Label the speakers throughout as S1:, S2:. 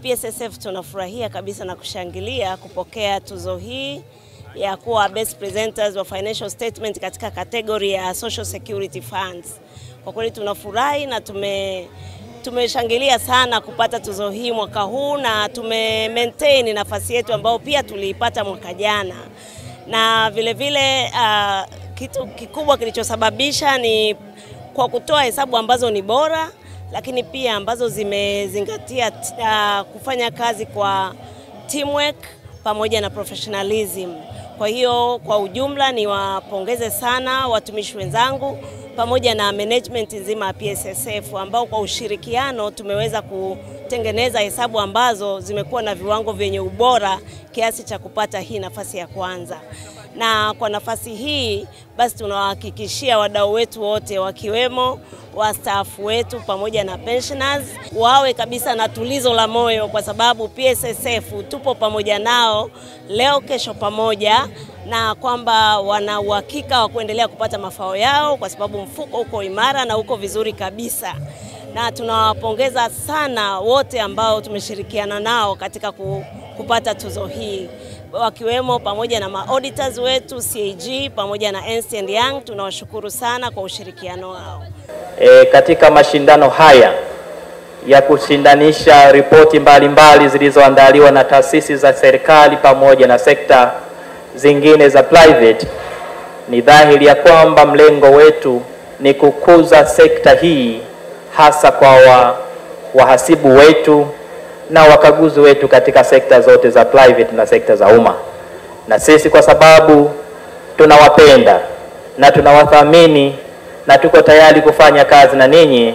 S1: PSSF tunafurahia kabisa na kushangilia kupokea tuzo hii ya kuwa Best Presenters wa Financial Statement katika kategori ya Social Security Funds. Kwa kweli tunafurahi na tumeshangilia sana kupata tuzo hii mwaka huu, na maintain nafasi yetu ambayo pia tuliipata mwaka jana. Na vile vile kitu kikubwa kilichosababisha ni kwa kutoa hesabu ambazo ni bora, lakini pia ambazo zimezingatia kufanya kazi kwa teamwork pamoja na professionalism. Kwa hiyo kwa ujumla ni wapongeze sana watumishi wenzangu pamoja na management nzima ya PSSF ambao kwa ushirikiano tumeweza kutengeneza hesabu ambazo zimekuwa na viwango vyenye ubora kiasi cha kupata hii nafasi ya kwanza. Na kwa nafasi hii basi tunawahakikishia wadau wetu wote wakiwemo wastaafu wetu pamoja na pensioners wawe kabisa na tulizo la moyo, kwa sababu PSSF tupo pamoja nao leo kesho pamoja, na kwamba wana uhakika wa kuendelea kupata mafao yao kwa sababu mfuko uko imara na uko vizuri kabisa. Na tunawapongeza sana wote ambao tumeshirikiana nao katika kupata tuzo hii, wakiwemo pamoja na ma-auditors wetu CAG pamoja na Ernst & Young. Tunawashukuru sana kwa ushirikiano wao.
S2: Katika mashindano haya ya kushindanisha ripoti mbalimbali zilizoandaliwa na taasisi za serikali pamoja na sekta zingine za private, ni dhahiri ya kwamba mlengo wetu ni kukuza sekta hii hasa kwa wahasibu wetu na wakaguzi wetu katika sekta zote za private na sekta za umma. Na sisi kwa sababu tunawapenda na tunawathamini na tuko tayari kufanya kazi na ninyi,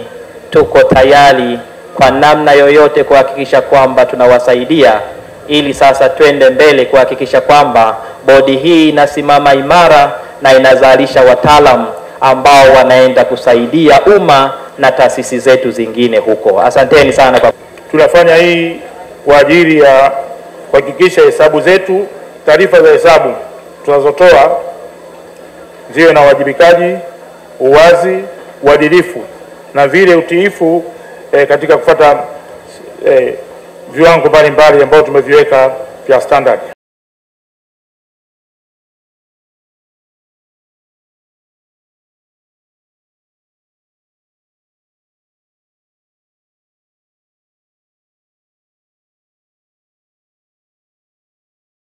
S2: tuko tayari kwa namna yoyote kuhakikisha kwamba tunawasaidia ili sasa twende mbele kuhakikisha kwamba bodi hii inasimama imara na inazalisha wataalamu ambao wanaenda kusaidia umma na taasisi zetu zingine huko. Asanteni sana kwa
S3: tunafanya hii kwa ajili ya kuhakikisha hesabu zetu, taarifa za hesabu tunazotoa ziwe na wajibikaji, uwazi, uadilifu na vile utiifu katika kufuata viwango mbalimbali ambao tumeviweka vya standard.